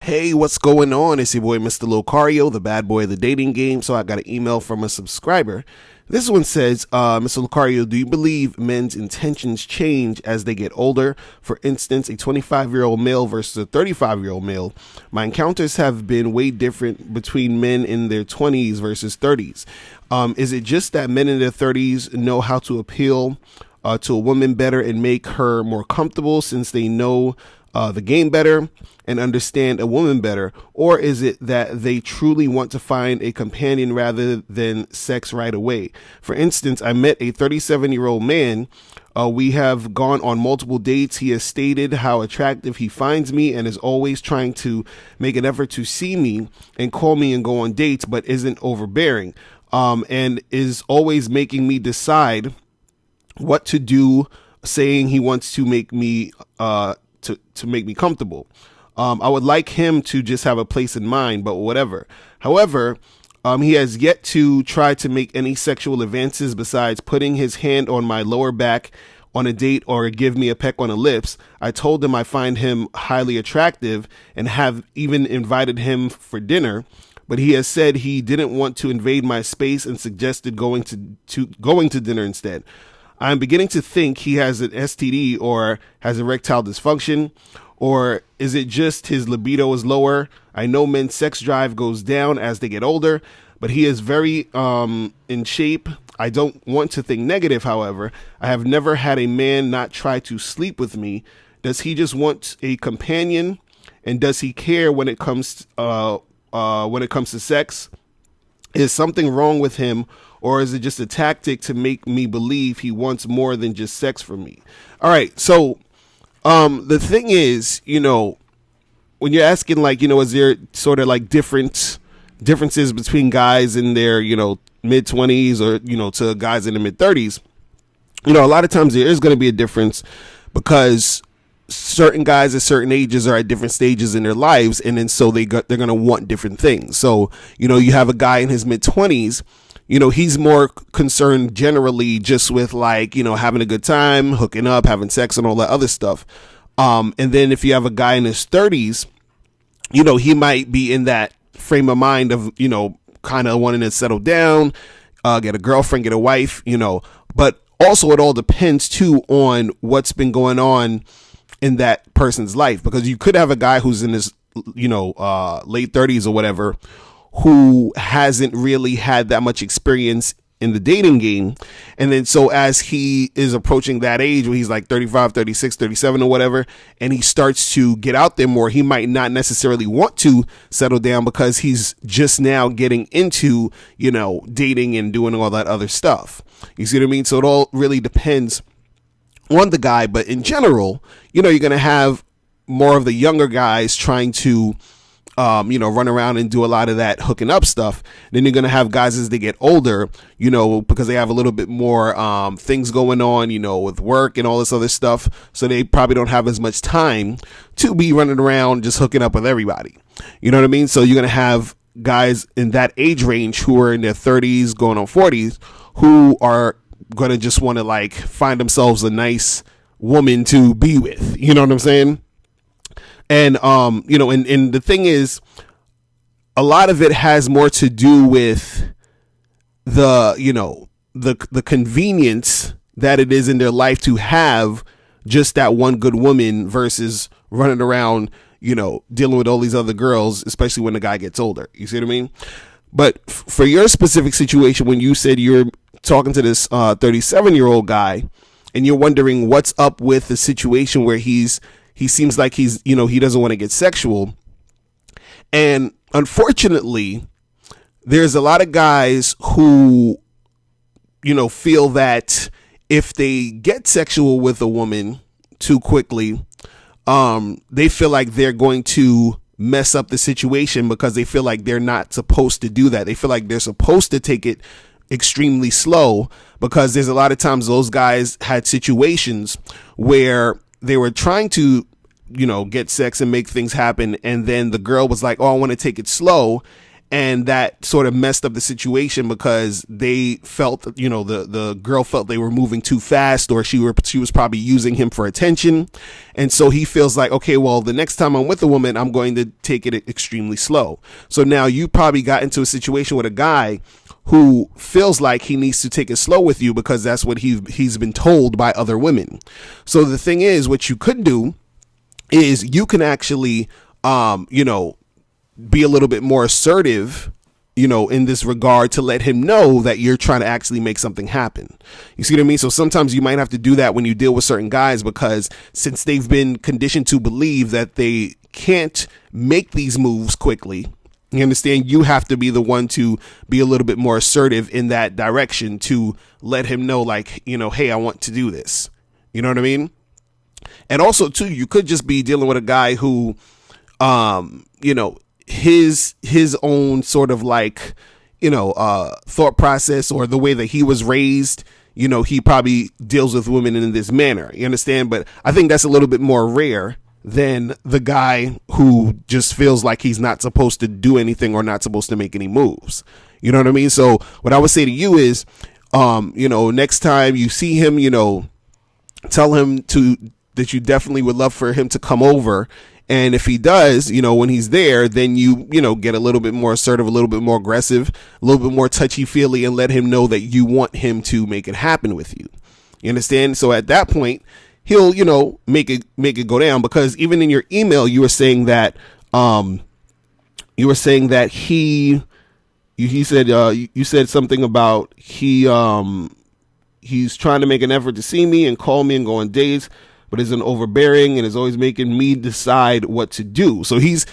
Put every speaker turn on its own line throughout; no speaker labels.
Hey, what's going on? It's your boy, Mr. Locario, the bad boy of the dating game. So I got an email from a subscriber. This one says, Mr. Locario, do you believe men's intentions change as they get older? For instance, a 25-year-old male versus a 35-year-old male. My encounters have been way different between men in their 20s versus 30s. Is it just that men in their 30s know how to appeal to a woman better and make her more comfortable since they know the game better and understand a woman better? Or is it that they truly want to find a companion rather than sex right away? For instance, I met a 37-year-old man. We have gone on multiple dates. He has stated how attractive he finds me and is always trying to make an effort to see me and call me and go on dates, but isn't overbearing, and is always making me decide what to do, saying he wants to make me to make me comfortable. I would like him to just have a place in mind, but whatever. However, he has yet to try to make any sexual advances besides putting his hand on my lower back on a date or give me a peck on the lips. I told him I find him highly attractive and have even invited him for dinner, but he has said he didn't want to invade my space and suggested going to dinner instead. I'm beginning to think he has an STD or has erectile dysfunction, or is it just his libido is lower? I know men's sex drive goes down as they get older, but he is very in shape. I don't want to think negative, however. I have never had a man not try to sleep with me. Does he just want a companion? And does he care when it comes to sex? Is something wrong with him? Or is it just a tactic to make me believe he wants more than just sex from me? All right. So the thing is, when you're asking, is there sort of like differences between guys in their, mid 20s or, to guys in the mid 30s? A lot of times there is going to be a difference because certain guys at certain ages are at different stages in their lives. And then so they're going to want different things. So, you have a guy in his mid 20s. He's more concerned generally just with having a good time, hooking up, having sex and all that other stuff. And then if you have a guy in his 30s, he might be in that frame of mind of, kind of wanting to settle down, get a girlfriend, get a wife, but also it all depends too on what's been going on in that person's life, because you could have a guy who's in his, late 30s or whatever, who hasn't really had that much experience in the dating game. And then so as he is approaching that age where he's like 35, 36, 37 or whatever, and he starts to get out there more, he might not necessarily want to settle down because he's just now getting into, dating and doing all that other stuff. You see what I mean? So it all really depends on the guy. But in general, you're going to have more of the younger guys trying to run around and do a lot of that hooking up stuff. Then you're going to have guys as they get older, because they have a little bit more things going on, with work and all this other stuff. So they probably don't have as much time to be running around just hooking up with everybody. You know what I mean? So you're going to have guys in that age range who are in their 30s going on 40s who are going to just want to find themselves a nice woman to be with. You know what I'm saying? And, and the thing is, a lot of it has more to do with the convenience that it is in their life to have just that one good woman versus running around, dealing with all these other girls, especially when the guy gets older. You see what I mean? But for your specific situation, when you said you're talking to this 37-year-old guy and you're wondering what's up with the situation where he seems like he doesn't want to get sexual. And unfortunately, there's a lot of guys who, feel that if they get sexual with a woman too quickly, they feel like they're going to mess up the situation because they feel like they're not supposed to do that. They feel like they're supposed to take it extremely slow, because there's a lot of times those guys had situations where they were trying to, get sex and make things happen. And then the girl was like, oh, I want to take it slow. and that sort of messed up the situation because they felt, you know, the girl felt they were moving too fast, or she was probably using him for attention. And so he feels like, okay, well, the next time I'm with a woman, I'm going to take it extremely slow. So now you probably got into a situation with a guy who feels like he needs to take it slow with you because that's what he's been told by other women. So the thing is, what you could do is you can actually, you know, be a little bit more assertive, you know, in this regard, to let him know that you're trying to actually make something happen. You see what I mean? So sometimes you might have to do that when you deal with certain guys, because since they've been conditioned to believe that they can't make these moves quickly, you understand, you have to be the one to be a little bit more assertive in that direction to let him know, like, you know, hey, I want to do this. You know what I mean? And also, too, you could just be dealing with a guy who, you know, his own sort of like, you know, thought process, or the way that he was raised, you know, he probably deals with women in this manner. You understand? But I think that's a little bit more rare than the guy who just feels like he's not supposed to do anything or not supposed to make any moves. You know what I mean? So what I would say to you is, you know, next time you see him, you know, tell him that you definitely would love for him to come over. And if he does, you know, when he's there, then you know, get a little bit more assertive, a little bit more aggressive, a little bit more touchy feely, and let him know that you want him to make it happen with you. You understand? So at that point, he'll, you know, make it go down, because even in your email, you were saying that, you said, you said something about he's trying to make an effort to see me and call me and go on dates, but isn't overbearing and is always making me decide what to do. So he's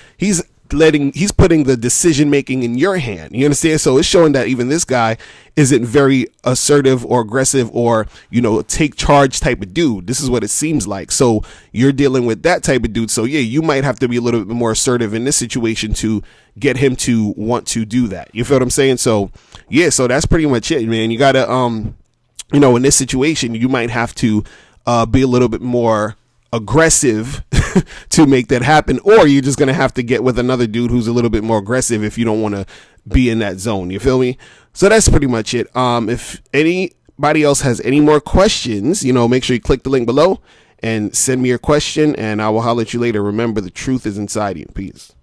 putting the decision making in your hand. You understand? So it's showing that even this guy isn't very assertive or aggressive or, you know, take charge type of dude. This is what it seems like. So you're dealing with that type of dude. So yeah, you might have to be a little bit more assertive in this situation to get him to want to do that. You feel what I'm saying? So yeah, so that's pretty much it, man. You gotta, you know, in this situation, you might have to be a little bit more aggressive to make that happen, or you're just gonna have to get with another dude who's a little bit more aggressive if you don't want to be in that zone. You feel me? So that's pretty much it. If anybody else has any more questions, you know, make sure you click the link below and send me your question, and I will holler at you later. Remember, the truth is inside you. Peace.